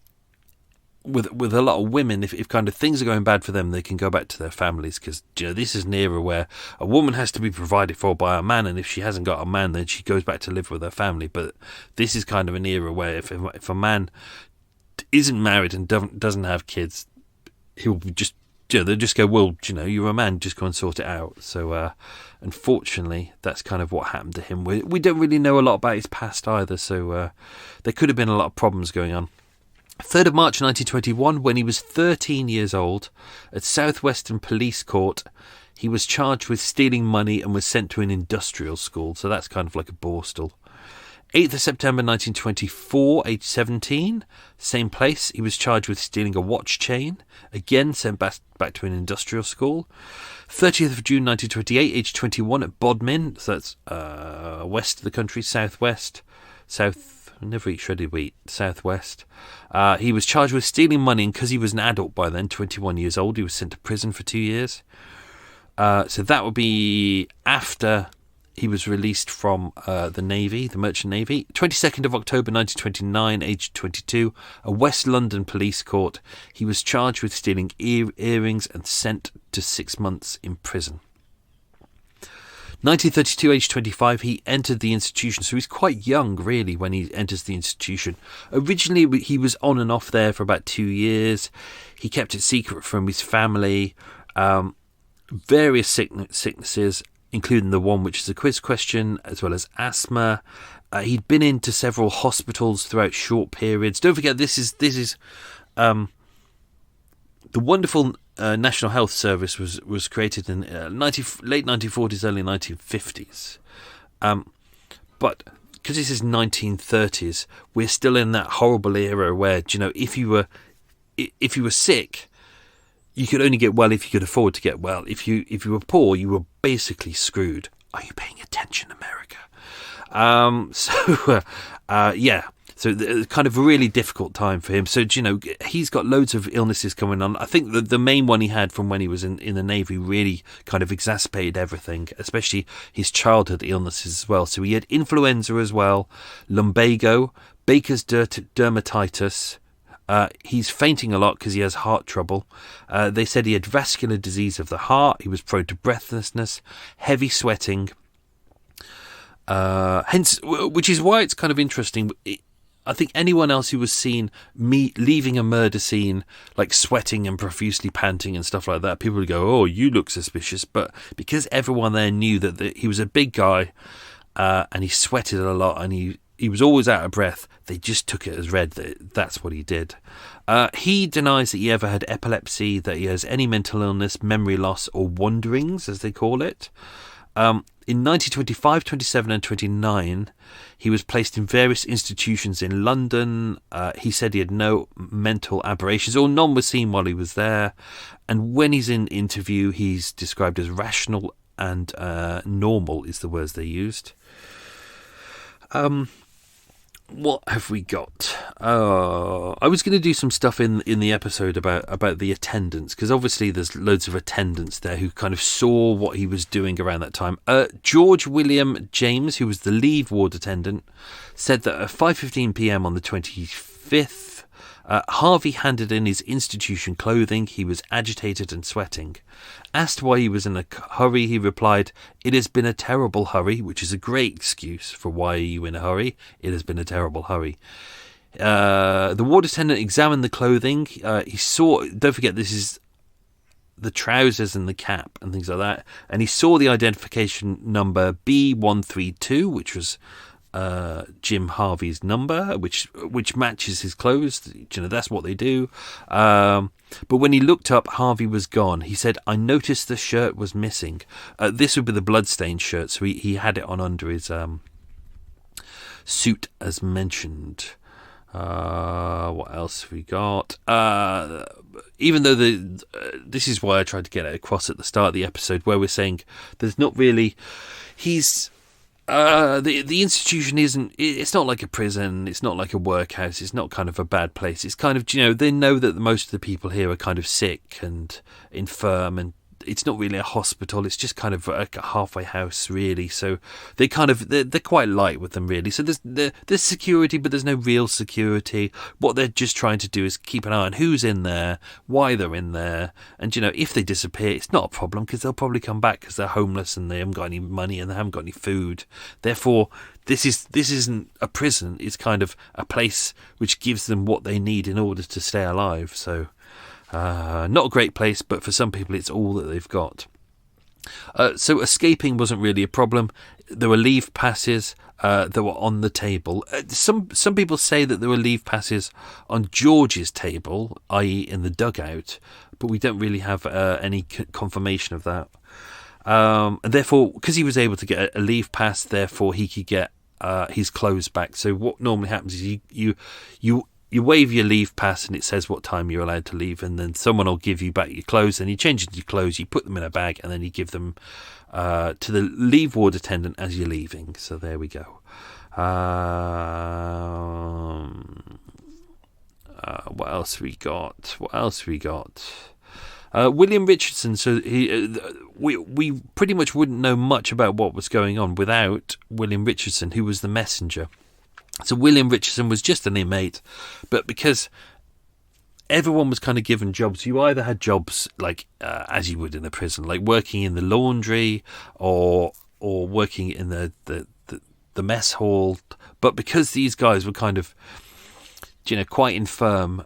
with a lot of women, if kind of things are going bad for them, they can go back to their families, because this is an era where a woman has to be provided for by a man, and if she hasn't got a man, then she goes back to live with her family. But this is kind of an era where if a man isn't married and doesn't have kids, he'll just they'll just go, well, you're a man, just go and sort it out. So unfortunately that's kind of what happened to him. We don't really know a lot about his past either, so there could have been a lot of problems going on. 3rd of March 1921, when he was 13 years old, at South Western Police Court, he was charged with stealing money and was sent to an industrial school. So that's kind of like a borstal. 8th of September 1924, age 17, same place. He was charged with stealing a watch chain, again sent back to an industrial school. 30th of June 1928, age 21, at Bodmin. So that's west of the country, southwest. Never eat shredded wheat, southwest. He was charged with stealing money, and because he was an adult by then, 21 years old, he was sent to prison for 2 years. So that would be after he was released from the Navy, the Merchant Navy. 22nd of October 1929, aged 22, a West London police court. He was charged with stealing earrings and sent to 6 months in prison. 1932, age 25, he entered the institution. So he's quite young, really, when he enters the institution. Originally, he was on and off there for about 2 years. He kept it secret from his family. Various sicknesses, including the one which is a quiz question, as well as asthma. He'd been into several hospitals throughout short periods. Don't forget, this is the wonderful National Health Service was created in late 1940s, early 1950s. But because this is 1930s, we're still in that horrible era where, if you were sick, you could only get well if you could afford to get well. If you were poor, you were basically screwed. Are you paying attention, America? So kind of a really difficult time for him. So, he's got loads of illnesses coming on. I think the main one he had from when he was in the Navy really kind of exacerbated everything, especially his childhood illnesses as well. So he had influenza as well, lumbago, Baker's dermatitis. He's fainting a lot because he has heart trouble. They said he had vascular disease of the heart. He was prone to breathlessness, heavy sweating. Hence, which is why it's kind of interesting. I think anyone else who was seen me leaving a murder scene, like sweating and profusely panting and stuff like that, people would go, "Oh, you look suspicious." But because everyone there knew that he was a big guy, and he sweated a lot, and he was always out of breath, they just took it as read that that's what he did. He denies that he ever had epilepsy, that he has any mental illness, memory loss, or wanderings, as they call it. In 1925, 27 and 29, he was placed in various institutions in London. He said he had no mental aberrations, or none were seen while he was there. And when he's in interview, he's described as rational and normal is the words they used. What have we got? I was going to do some stuff in the episode about the attendants, because obviously there's loads of attendants there who kind of saw what he was doing around that time. George William James, who was the lead ward attendant, said that at 5:15 p.m. on the 25th, Harvey handed in his institution clothing. He was agitated and sweating. Asked why he was in a hurry, he replied, "It has been a terrible hurry," which is a great excuse for why are you in a hurry. It has been a terrible hurry. The ward attendant examined the clothing. He saw, don't forget, this is the trousers and the cap and things like that. And he saw the identification number B132, which was Jim Harvey's number, which matches his clothes. That's what they do. But when he looked up, Harvey was gone. He said, "I noticed the shirt was missing." This would be the bloodstained shirt, so he had it on under his suit, as mentioned. What else have we got? Even though this is why I tried to get it across at the start of the episode, where we're saying there's not really... The institution it's not like a prison, it's not like a workhouse, it's not kind of a bad place. It's kind of, they know that most of the people here are kind of sick and infirm, and it's not really a hospital, it's just kind of a halfway house, really. So they're quite light with them, really. So there's security, but there's no real security. What they're just trying to do is keep an eye on who's in there, why they're in there, and if they disappear, it's not a problem, because they'll probably come back because they're homeless and they haven't got any money and they haven't got any food. Therefore, this isn't a prison. It's kind of a place which gives them what they need in order to stay alive. So not a great place, but for some people it's all that they've got. So escaping wasn't really a problem. There were leave passes that were on the table. Some people say that there were leave passes on George's table, i.e. in the dugout, but we don't really have any confirmation of that. And therefore, because he was able to get a leave pass, therefore he could get his clothes back. So what normally happens is you wave your leave pass and it says what time you're allowed to leave, and then someone will give you back your clothes, and you change into your clothes, you put them in a bag, and then you give them to the leave ward attendant as you're leaving. So there we go. What else we got? William Richardson. So we pretty much wouldn't know much about what was going on without William Richardson, who was the messenger. So William Richardson was just an inmate, but because everyone was kind of given jobs, you either had jobs like as you would in a prison, like working in the laundry or working in the mess hall. But because these guys were kind of quite infirm.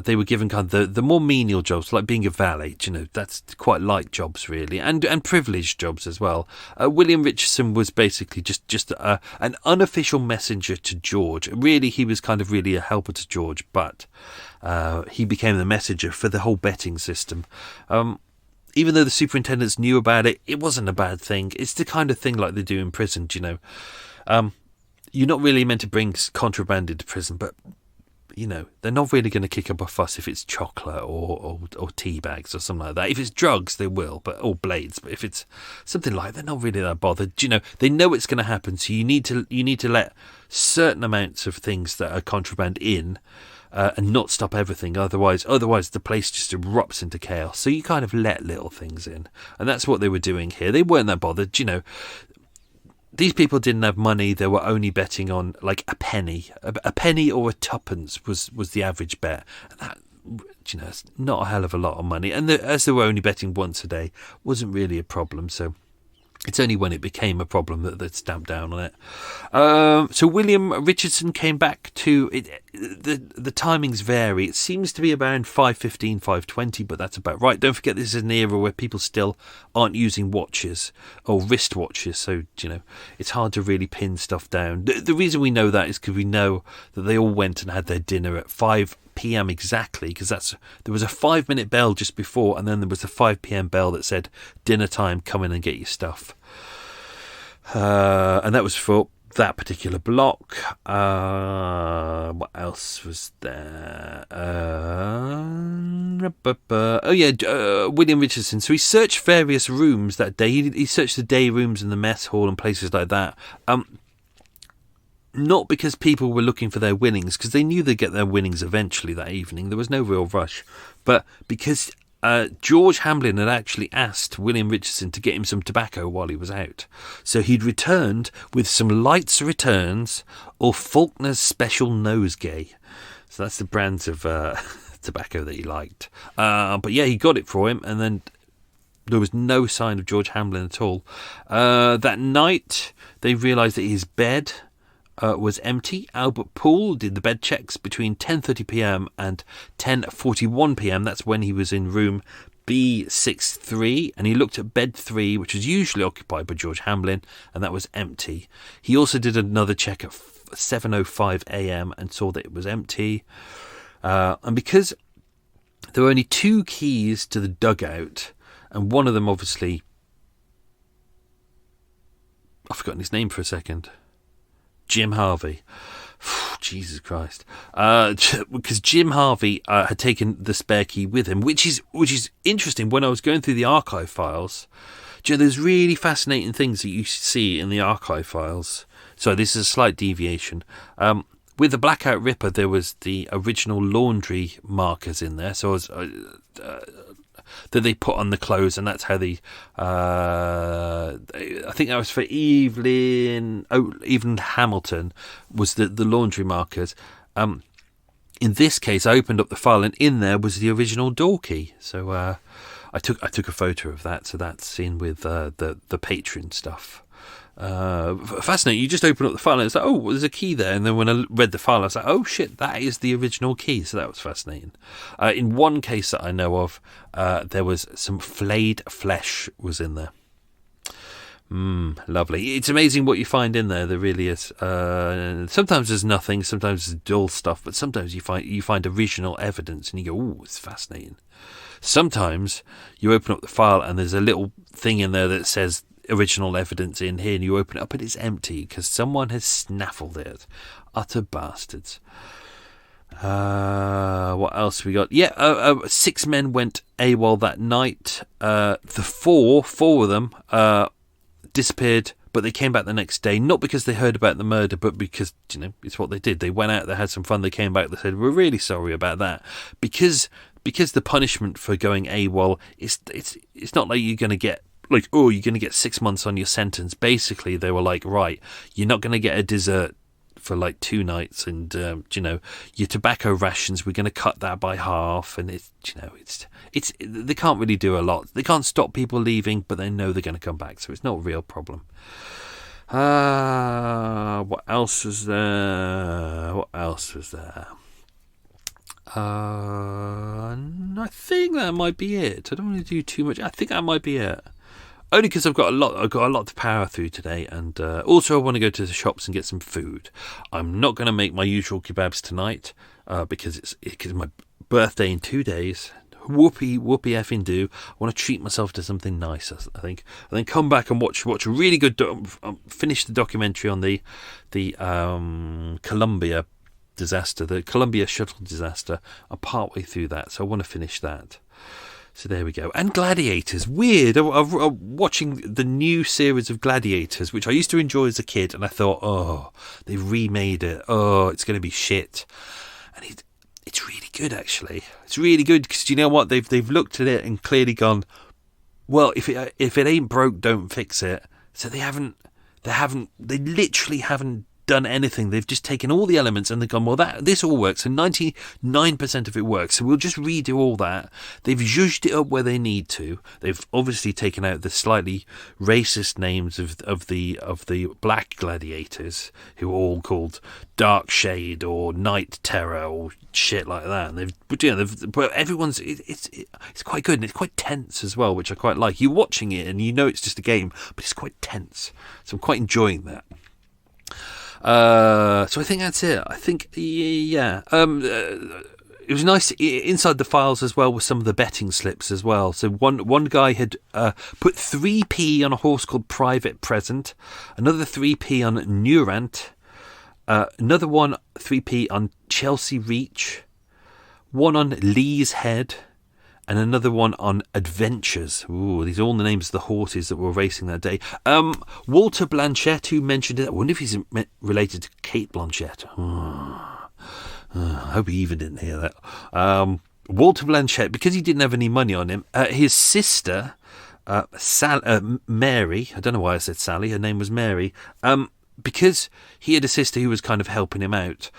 They were given kind of the more menial jobs, like being a valet. That's quite light jobs, really, and privileged jobs as well. William Richardson was basically just an unofficial messenger to George. Really, he was kind of really a helper to George, but he became the messenger for the whole betting system. Even though the superintendents knew about it, it wasn't a bad thing. It's the kind of thing like they do in prison, You're not really meant to bring contraband into prison, but, they're not really going to kick up a fuss if it's chocolate or tea bags or something like that. If it's drugs, they will, or blades. But if it's something like that, they're not really that bothered. They know it's going to happen, so you need to let certain amounts of things that are contraband in, and not stop everything. Otherwise the place just erupts into chaos. So you kind of let little things in, and that's what they were doing here. They weren't that bothered. These people didn't have money. They were only betting on like a penny or a tuppence was the average bet. And that, it's not a hell of a lot of money. And as they were only betting once a day, wasn't really a problem. So it's only when it became a problem that they'd stamped down on it. So William Richardson came back to it. The timings vary. It seems to be around 5:15, 5:20, but that's about right. Don't forget, this is an era where people still aren't using watches or wristwatches, so it's hard to really pin stuff down. The reason we know that is because we know that they all went and had their dinner at 5 p.m. exactly, because there was a 5-minute bell just before, and then there was a 5 p.m. bell that said dinner time, come in and get your stuff. And that was for that particular block. What else was there? William Richardson. So he searched various rooms that day. He searched the day rooms and the mess hall and places like that. Not because people were looking for their winnings, because they knew they'd get their winnings eventually that evening. There was no real rush. But because George Hamblin had actually asked William Richardson to get him some tobacco while he was out. So he'd returned with some Lights Returns or Faulkner's Special Nosegay. So that's the brands of tobacco that he liked. But yeah, he got it for him, and then there was no sign of George Hamblin at all. That night, they realised that his bed was empty. Albert Poole did the bed checks between 10:30 p.m. and 10:41 p.m. That's when he was in room B63, and he looked at bed 3, which was usually occupied by George Hamblin, and that was empty. He also did another check at 7:05 a.m. and saw that it was empty. And because there were only 2 keys to the dugout, and one of them obviously, I've forgotten his name for a second. Jim Harvey. Jesus Christ. Because Jim Harvey had taken the spare key with him, which is interesting. When I was going through the archive files, there's really fascinating things that you see in the archive files. So this is a slight deviation. With the Blackout Ripper, there was the original laundry markers in there. So that they put on the clothes, and that's how I think that was for Evelyn Hamilton, was the laundry markers. In this case, I opened up the file, and in there was the original door key. So I took a photo of that. So that's in with the Patreon stuff. Fascinating. You just open up the file and it's like, oh, there's a key there. And then when I read the file, I was like, oh shit, that is the original key. So that was fascinating. In one case that I know of, there was some flayed flesh was in there. Lovely. It's amazing what you find in there. There really is. Sometimes there's nothing, sometimes there's dull stuff, but sometimes you find original evidence and you go, oh, it's fascinating. Sometimes you open up the file and there's a little thing in there that says original evidence in here, and you open it up and it's empty because someone has snaffled it. Utter bastards. What else we got? 6 men went AWOL that night. The four of them disappeared, but they came back the next day, not because they heard about the murder, but because, it's what they did. They went out, they had some fun, they came back, they said, we're really sorry about that. Because the punishment for going AWOL, it's not like you're going to get, you're going to get 6 months on your sentence. Basically, they were like, right, you're not going to get a dessert for 2 nights, and your tobacco rations, we're going to cut that by half, and it's they can't really do a lot. They can't stop people leaving, but they know they're going to come back, so it's not a real problem. What else was there? I think that might be it. I don't want to do too much. I think that might be it. Only because I've got a lot to power through today, and also I want to go to the shops and get some food. I'm not going to make my usual kebabs tonight because it's my birthday in 2 days. Whoopee effing do. I want to treat myself to something nice, I think, and then come back and watch a really good. Finish the documentary on the Columbia disaster, the Columbia shuttle disaster. I'm partway through that, so I want to finish that. So there we go. And Gladiators. Weird. I'm watching the new series of Gladiators, which I used to enjoy as a kid, and I thought, oh, they remade it. Oh, it's going to be shit. And it's really good, actually. It's really good because you know what? They've looked at it and clearly gone, well, if it ain't broke, don't fix it. So they literally haven't done anything. They've just taken all the elements and they've gone, well, this all works, and 99% of it works, so we'll just redo all that. They've zhuzhed it up where they need to. They've obviously taken out the slightly racist names of the black gladiators, who are all called Dark Shade or Night Terror or shit like that. And but everyone's it's quite good, and it's quite tense as well, which I quite like. You're watching it and you know it's just a game, but it's quite tense, so I'm quite enjoying that. So I think that's it. I think, yeah. It was nice inside the files as well with some of the betting slips as well. So one guy had put 3p on a horse called Private Present, another 3p on Nurant, another one 3p on Chelsea Reach, one on Lee's Head, and another one on Adventures. Ooh, these are all the names of the horses that were racing that day. Walter Blanchett, who mentioned it. I wonder if he's related to Kate Blanchett. I hope he even didn't hear that. Walter Blanchett, because he didn't have any money on him, his sister, Mary, I don't know why I said Sally, her name was Mary, because he had a sister who was kind of helping him out,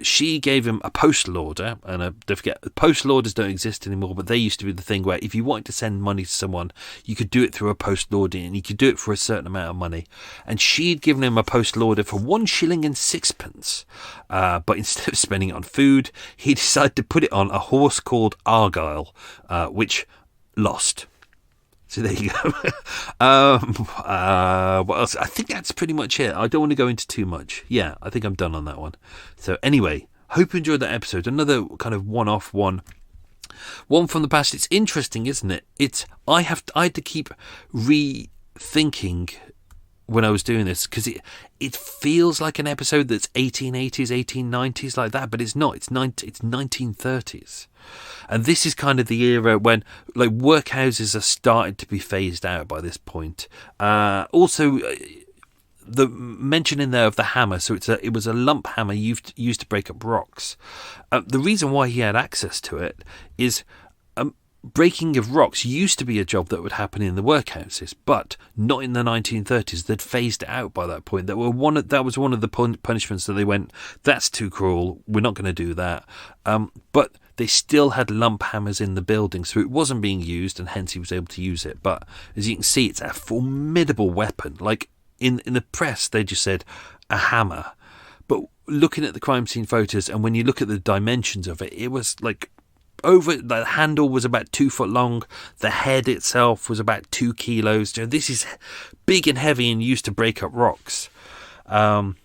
she gave him a postal order, and don't forget, postal orders don't exist anymore, but they used to be the thing where if you wanted to send money to someone, you could do it through a postal order, and you could do it for a certain amount of money. And she'd given him a postal order for 1 shilling and 6pence, but instead of spending it on food, he decided to put it on a horse called Argyle, which lost. So there you go. What else? I think that's pretty much it. I don't want to go into too much. Yeah, I think I'm done on that one. So anyway, hope you enjoyed that episode. Another kind of one-off one from the past. It's interesting, isn't it? I had to keep rethinking when I was doing this, because it feels like an episode that's 1880s, 1890s like that, but it's not. It's 1930s. And this is kind of the era when like workhouses are starting to be phased out by this point. Also, the mention in there of the hammer. So it was a lump hammer used to break up rocks. The reason why he had access to it is breaking of rocks used to be a job that would happen in the workhouses, but not in the 1930s. They'd phased it out by that point. That was one of the punishments that they went, that's too cruel, we're not going to do that. But they still had lump hammers in the building, so it wasn't being used, and hence he was able to use it. But as you can see, it's a formidable weapon. Like in the press, they just said a hammer. But looking at the crime scene photos, and when you look at the dimensions of it, it was like the handle was about 2 foot long. The head itself was about 2 kilos. This is big and heavy and used to break up rocks. And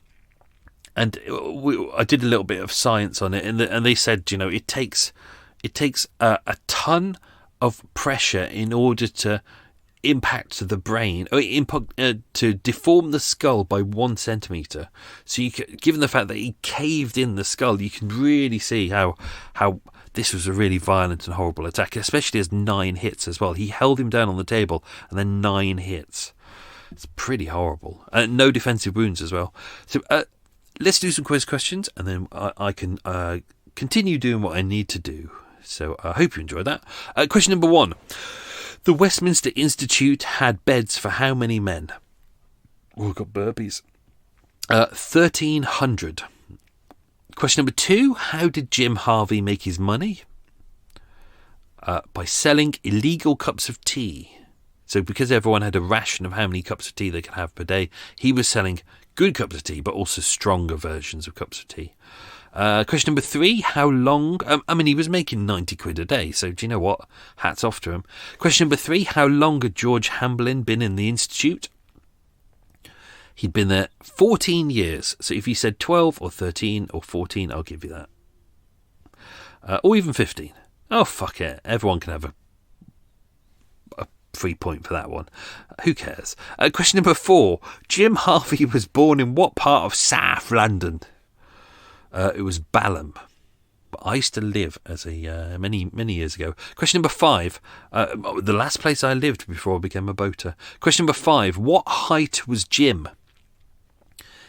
I did a little bit of science on it, and they said, it takes a ton of pressure in order to impact the brain, or to deform the skull by 1 centimeter. So given the fact that he caved in the skull, you can really see how this was a really violent and horrible attack, especially as 9 hits as well. He held him down on the table and then 9 hits. It's pretty horrible. No defensive wounds as well. So let's do some quiz questions, and then I can continue doing what I need to do. So I hope you enjoyed that. Question number 1. The Westminster Institute had beds for how many men? Oh, I've got burpees. 1,300. Question number 2. How did Jim Harvey make his money? By selling illegal cups of tea. So because everyone had a ration of how many cups of tea they could have per day, he was selling good cups of tea, but also stronger versions of cups of tea. Question number 3, how long... he was making 90 quid a day, so do you know what? Hats off to him. Question number 3, how long had George Hamblin been in the Institute? He'd been there 14 years. So if you said 12 or 13 or 14, I'll give you that. Or even 15. Oh, fuck it. Everyone can have a free point for that one. Who cares? Question number 4. Jim Harvey was born in what part of South London? It was Balham. But I used to live as a many years ago. Question number 5. The last place I lived before I became a boater. Question number 5. What height was Jim?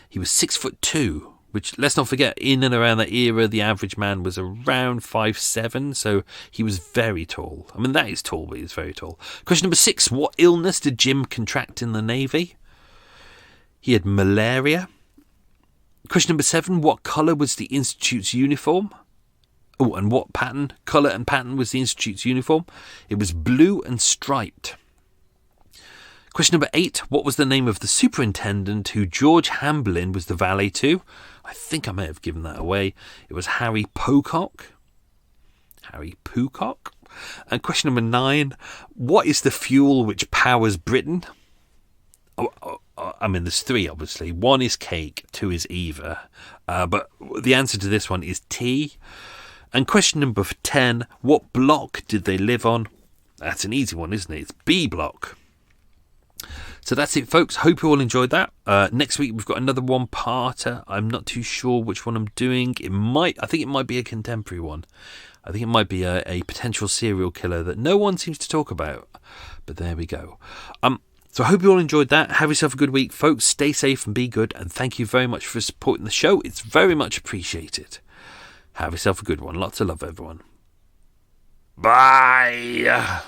He was 6'2", which, let's not forget, in and around that era, the average man was around 5'7", so he was very tall. I mean, that is tall, but he's very tall. Question number 6. What illness did Jim contract in the Navy? He had malaria. Question number 7. What colour was the Institute's uniform? Oh, and what colour and pattern was the Institute's uniform? It was blue and striped. Question number 8. What was the name of the superintendent who George Hamblin was the valet to? I think I may have given that away. It was Harry Pocock. Harry Pocock. And question number 9. What is the fuel which powers Britain? There's 3, obviously. 1 is cake, 2 is either. But the answer to this one is tea. And question number 10. What block did they live on? That's an easy one, isn't it? It's B block. So that's it, folks. Hope you all enjoyed that. Next week we've got another one-parter. I'm not too sure which one I'm doing. I think it might be a contemporary one. I think it might be a potential serial killer that no one seems to talk about. But there we go. So I hope you all enjoyed that. Have yourself a good week, folks. Stay safe and be good. And thank you very much for supporting the show. It's very much appreciated. Have yourself a good one. Lots of love, everyone. Bye.